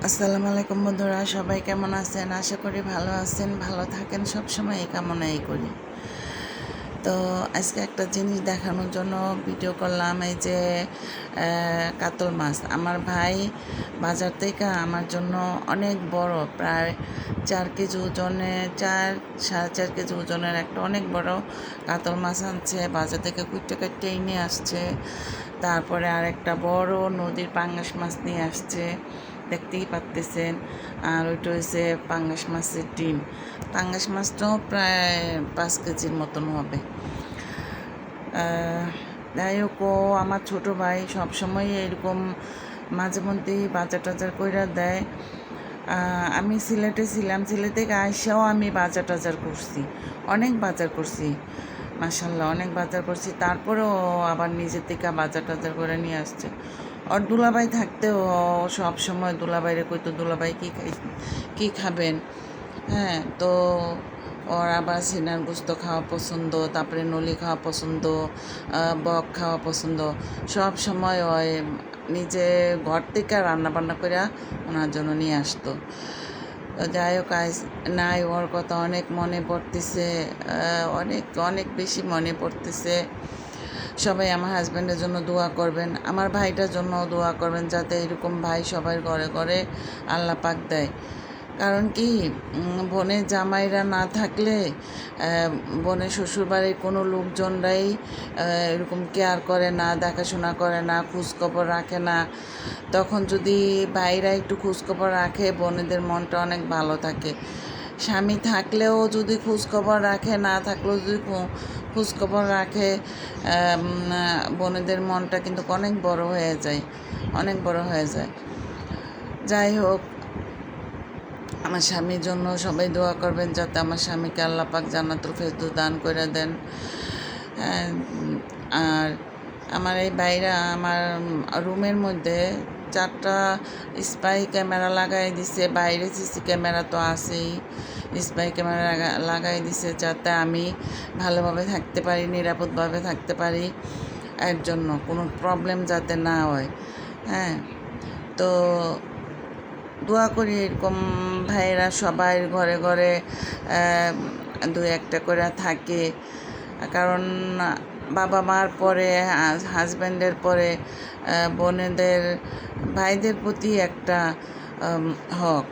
আসসালামু আলাইকুম বন্ধুরা, সবাই কেমন আছেন? আশা করি ভালো আছেন, ভালো থাকেন, সবসময় এই কামনাই করি। তো আজকে একটা জিনিস দেখানোর জন্য ভিডিও করলাম। এই যে কাতল মাছ আমার ভাই বাজার থেকে আমার জন্য অনেক বড়, প্রায় 4 কেজি ওজনের, 4.5 কেজি ওজনের একটা অনেক বড় কাতল মাছ আনছে। বাজার থেকে কুইটে কাটতে নিয়ে আসছে। তারপরে আরেকটা বড় নদীর পাঙ্গাস মাছ নিয়ে আসছে, দেখতেই পারতেছেন। আর ওইটা হচ্ছে পাঙ্গাস মাছের ডিম। পাঙ্গাস মাছটাও প্রায় 5 কেজির মতন হবে। যাই হোক, ও আমার ছোটো ভাই সবসময় এরকম মাঝে মধ্যেই বাজার টাজার কইরা দেয়। আমি সিলেটে ছিলাম, সিলেট থেকে আইসাও আমি বাজার টাজার করছি, অনেক বাজার করছি, মাশাল্লাহ অনেক বাজার করছি। তারপরেও আবার নিজের থেকে বাজার টাজার করে নিয়ে আসছে। ওর দুলাভাই থাকতেও সব সময় দুলাভাইরে কইতো, দুলাভাই কী খাবেন? হ্যাঁ, তো ওর আবার সিনার গোস্ত খাওয়া পছন্দ, তারপরে নলি খাওয়া পছন্দ, বক খাওয়া পছন্দ। সব সময় ওই নিজে ঘর থেকে রান্নাবান্না করে ওনার জন্য নিয়ে আসতো। তো যাই হোক, আজ নাই, ওর কথা অনেক মনে পড়তেছে, অনেক অনেক বেশি মনে পড়তেছে। সবাই আমার হাজব্যান্ডের জন্য দোয়া করবেন, আমার ভাইটার জন্য দোয়া করবেন, যাতে এরকম ভাই সবার ঘরে ঘরে আল্লাহ পাক দেয়। কারণ কি, বোনের জামাইরা না থাকলে, বোনের শ্বশুরবাড়ির কোনো লোকজনরাই এরকম কেয়ার করে না, দেখাশোনা করে না, খোঁজখবর রাখে না। তখন যদি ভাইরা একটু খোঁজখবর রাখে, বোনেদের মনটা অনেক ভালো থাকে। স্বামী থাকলেও যদি খোঁজখবর রাখে, না থাকলেও যদি খোঁজখবর রাখে, বোনেদের মনটা কিন্তু অনেক বড় হয়ে যায়, অনেক বড় হয়ে যায়। যাই হোক, আমার স্বামীর জন্য সবাই দোয়া করবেন, যাতে আমার স্বামীকে আল্লাহ পাক জান্নাতুল ফেরদৌস দান করে দেন। আর আমার এই বাইরা আমার রুমের মধ্যে 4টা স্পাই ক্যামেরা লাগাই দিছে, বাইরে সিসি ক্যামেরা তো আছেই, স্পাই ক্যামেরা লাগাই দিছে যাতে আমি ভালোভাবে থাকতে পারি, নিরাপদভাবে থাকতে পারি, এর জন্য কোনো প্রবলেম যাতে না হয়। হ্যাঁ, তো দোয়া করি এরকম ভাইয়েরা সবাই ঘরে ঘরে 2-1টা করে থাকে। কারণ বাবা মার পরে, হাজব্যান্ডের পরে বোনেদের, ভাইদের প্রতি একটা হক।